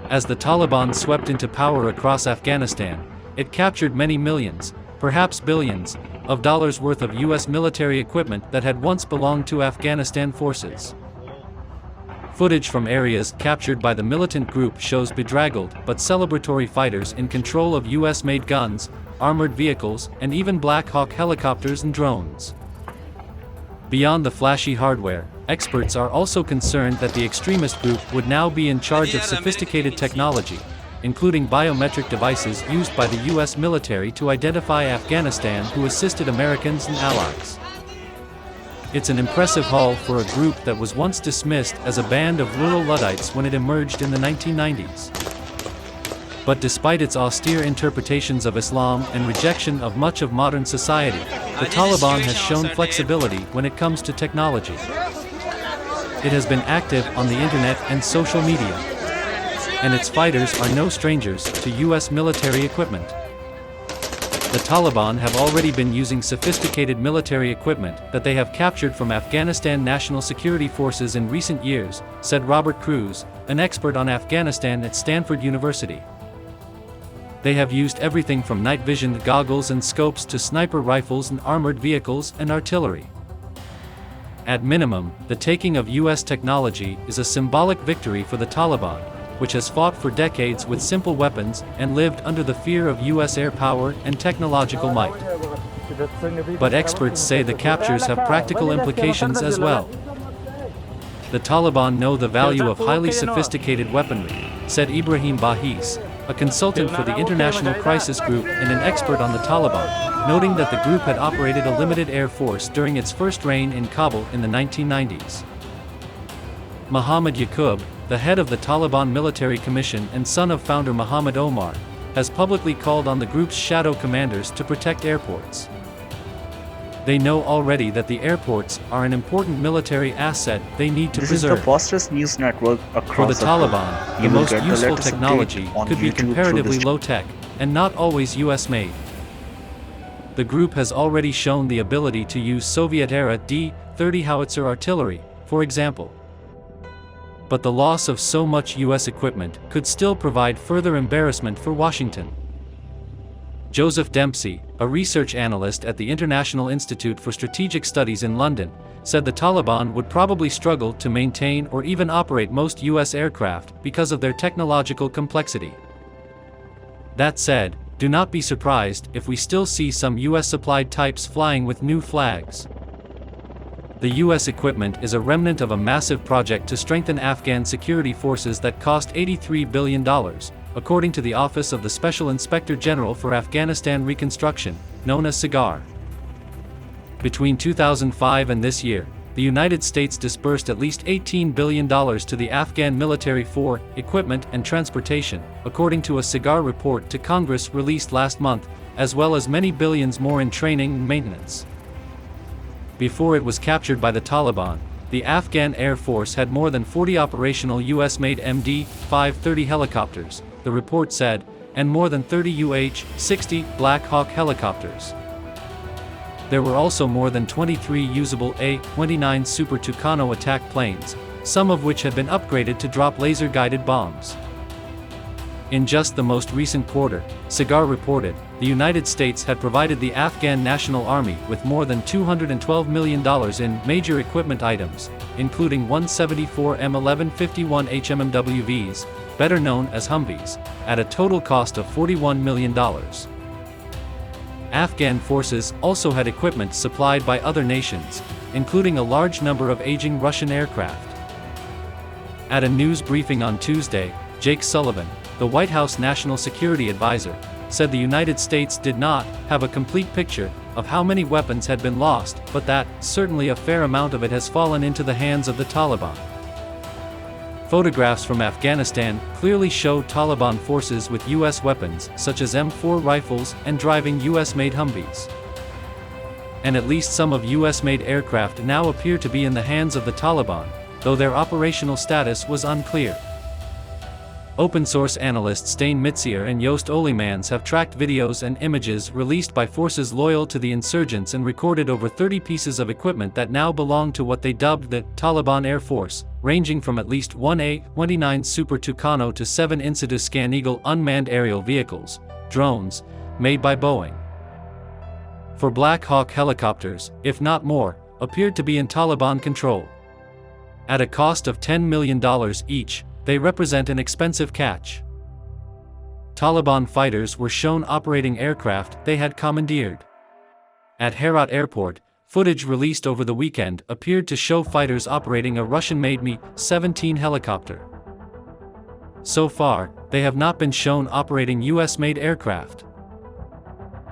As the Taliban swept into power across Afghanistan, it captured many millions, perhaps billions, of dollars worth of US military equipment that had once belonged to Afghanistan forces. Footage from areas captured by the militant group shows bedraggled but celebratory fighters in control of US-made guns, armored vehicles, and even Black Hawk helicopters and drones. Beyond the flashy hardware, experts are also concerned that the extremist group would now be in charge of sophisticated technology, including biometric devices used by the US military to identify Afghanistan who assisted Americans and allies. It's an impressive haul for a group that was once dismissed as a band of rural Luddites when it emerged in the 1990s. But despite its austere interpretations of Islam and rejection of much of modern society, the Taliban has shown flexibility when it comes to technology. It has been active on the internet and social media, and its fighters are no strangers to US military equipment. The Taliban have already been using sophisticated military equipment that they have captured from Afghanistan National Security Forces in recent years, said Robert Cruz, an expert on Afghanistan at Stanford University. They have used everything from night vision goggles and scopes to sniper rifles and armored vehicles and artillery. At minimum, the taking of US technology is a symbolic victory for the Taliban, which has fought for decades with simple weapons and lived under the fear of US air power and technological might. But experts say the captures have practical implications as well. The Taliban know the value of highly sophisticated weaponry, said Ibrahim Bahis, a consultant for the International Crisis Group and an expert on the Taliban, noting that the group had operated a limited air force during its first reign in Kabul in the 1990s. Muhammad Yaqub, the head of the Taliban Military Commission and son of founder Muhammad Omar, has publicly called on the group's shadow commanders to protect airports. They know already that the airports are an important military asset they need to preserve. This is the fastest news network across For the Taliban, the most useful technology could be comparatively low-tech, and not always US-made. The group has already shown the ability to use Soviet-era D-30 howitzer artillery, for example. But the loss of so much US equipment could still provide further embarrassment for Washington. Joseph Dempsey, a research analyst at the International Institute for Strategic Studies in London, said the Taliban would probably struggle to maintain or even operate most US aircraft because of their technological complexity. That said, do not be surprised if we still see some US-supplied types flying with new flags. The US equipment is a remnant of a massive project to strengthen Afghan security forces that cost $83 billion, according to the Office of the Special Inspector General for Afghanistan Reconstruction, known as SIGAR. Between 2005 and this year, the United States disbursed at least $18 billion to the Afghan military for equipment and transportation, according to a SIGAR report to Congress released last month, as well as many billions more in training and maintenance. Before it was captured by the Taliban, the Afghan Air Force had more than 40 operational US-made MD-530 helicopters, the report said, and more than 30 UH-60 Black Hawk helicopters. There were also more than 23 usable A-29 Super Tucano attack planes, some of which had been upgraded to drop laser-guided bombs. In just the most recent quarter, SIGAR reported, the United States had provided the Afghan National Army with more than $212 million in major equipment items, including 174 M1151 HMMWVs, better known as Humvees, at a total cost of $41 million. Afghan forces also had equipment supplied by other nations, including a large number of aging Russian aircraft. At a news briefing on Tuesday, Jake Sullivan, the White House National Security Advisor, said the United States did not have a complete picture of how many weapons had been lost, but that, certainly a fair amount of it has fallen into the hands of the Taliban. Photographs from Afghanistan clearly show Taliban forces with US weapons such as M4 rifles and driving US-made Humvees. And at least some of US-made aircraft now appear to be in the hands of the Taliban, though their operational status was unclear. Open-source analysts Stijn Mitzier and Joost Olemans have tracked videos and images released by forces loyal to the insurgents and recorded over 30 pieces of equipment that now belong to what they dubbed the Taliban Air Force, ranging from at least one A-29 Super Tucano to 7 Incidus Scan Eagle unmanned aerial vehicles, drones, made by Boeing. For Black Hawk helicopters, if not more, appeared to be in Taliban control. At a cost of $10 million each, they represent an expensive catch. Taliban fighters were shown operating aircraft they had commandeered. At Herat Airport, footage released over the weekend appeared to show fighters operating a Russian-made Mi-17 helicopter. So far, they have not been shown operating US-made aircraft.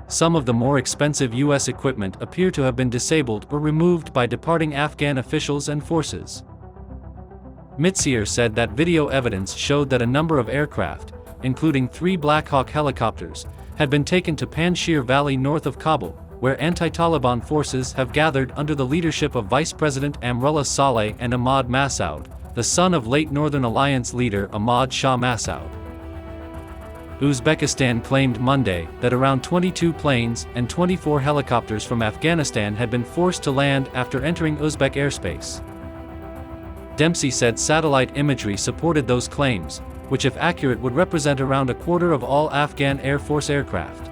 Some of the more expensive US equipment appear to have been disabled or removed by departing Afghan officials and forces. Mitsier said that video evidence showed that a number of aircraft, including 3 Black Hawk helicopters, had been taken to Panjshir Valley north of Kabul, where anti-Taliban forces have gathered under the leadership of Vice President Amrullah Saleh and Ahmad Massoud, the son of late Northern Alliance leader Ahmad Shah Massoud. Uzbekistan claimed Monday that around 22 planes and 24 helicopters from Afghanistan had been forced to land after entering Uzbek airspace. Dempsey said satellite imagery supported those claims, which if accurate would represent around a quarter of all Afghan Air Force aircraft.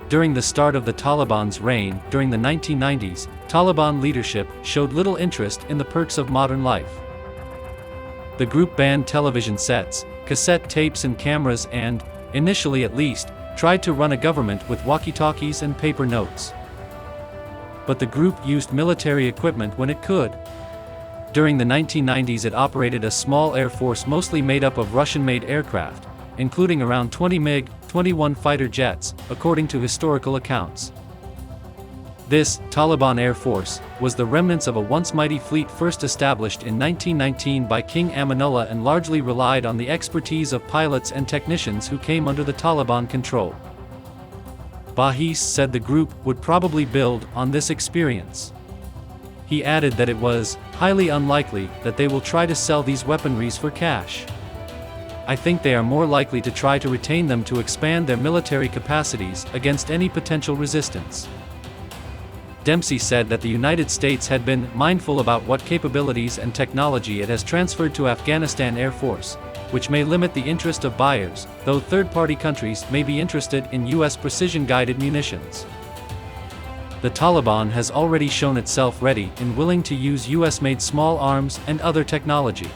During the start of the Taliban's reign during the 1990s, Taliban leadership showed little interest in the perks of modern life. The group banned television sets, cassette tapes and cameras and, initially at least, tried to run a government with walkie-talkies and paper notes. But the group used military equipment when it could. During the 1990s it operated a small air force mostly made up of Russian-made aircraft, including around 20 MiG-21 fighter jets, according to historical accounts. This, Taliban Air Force, was the remnants of a once mighty fleet first established in 1919 by King Amanullah and largely relied on the expertise of pilots and technicians who came under the Taliban control. Bahis said the group would probably build on this experience. He added that it was highly unlikely that they will try to sell these weaponries for cash. I think they are more likely to try to retain them to expand their military capacities against any potential resistance. Dempsey said that the United States had been mindful about what capabilities and technology it has transferred to Afghanistan Air Force, which may limit the interest of buyers, though third-party countries may be interested in U.S. precision-guided munitions. The Taliban has already shown itself ready and willing to use US-made small arms and other technology.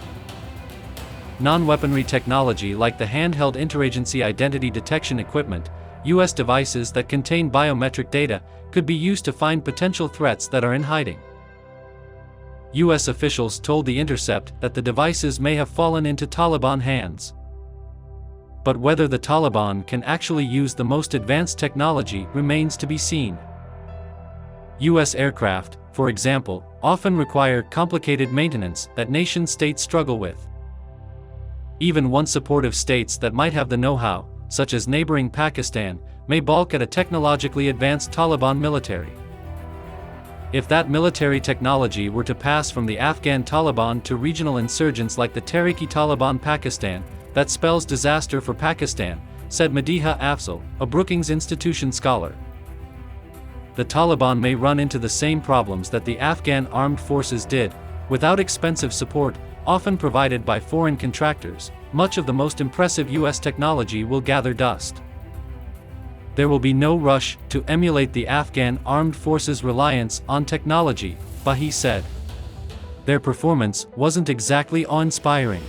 Non-weaponry technology like the handheld interagency identity detection equipment, US devices that contain biometric data, could be used to find potential threats that are in hiding. US officials told The Intercept that the devices may have fallen into Taliban hands. But whether the Taliban can actually use the most advanced technology remains to be seen. US aircraft, for example, often require complicated maintenance that nation-states struggle with. Even once supportive states that might have the know-how, such as neighboring Pakistan, may balk at a technologically advanced Taliban military. If that military technology were to pass from the Afghan Taliban to regional insurgents like the Tehrik-i-Taliban Pakistan, that spells disaster for Pakistan, said Madiha Afzal, a Brookings Institution scholar. The Taliban may run into the same problems that the Afghan armed forces did. Without expensive support, often provided by foreign contractors, much of the most impressive US technology will gather dust. There will be no rush to emulate the Afghan armed forces' reliance on technology, Bahi said. Their performance wasn't exactly awe-inspiring.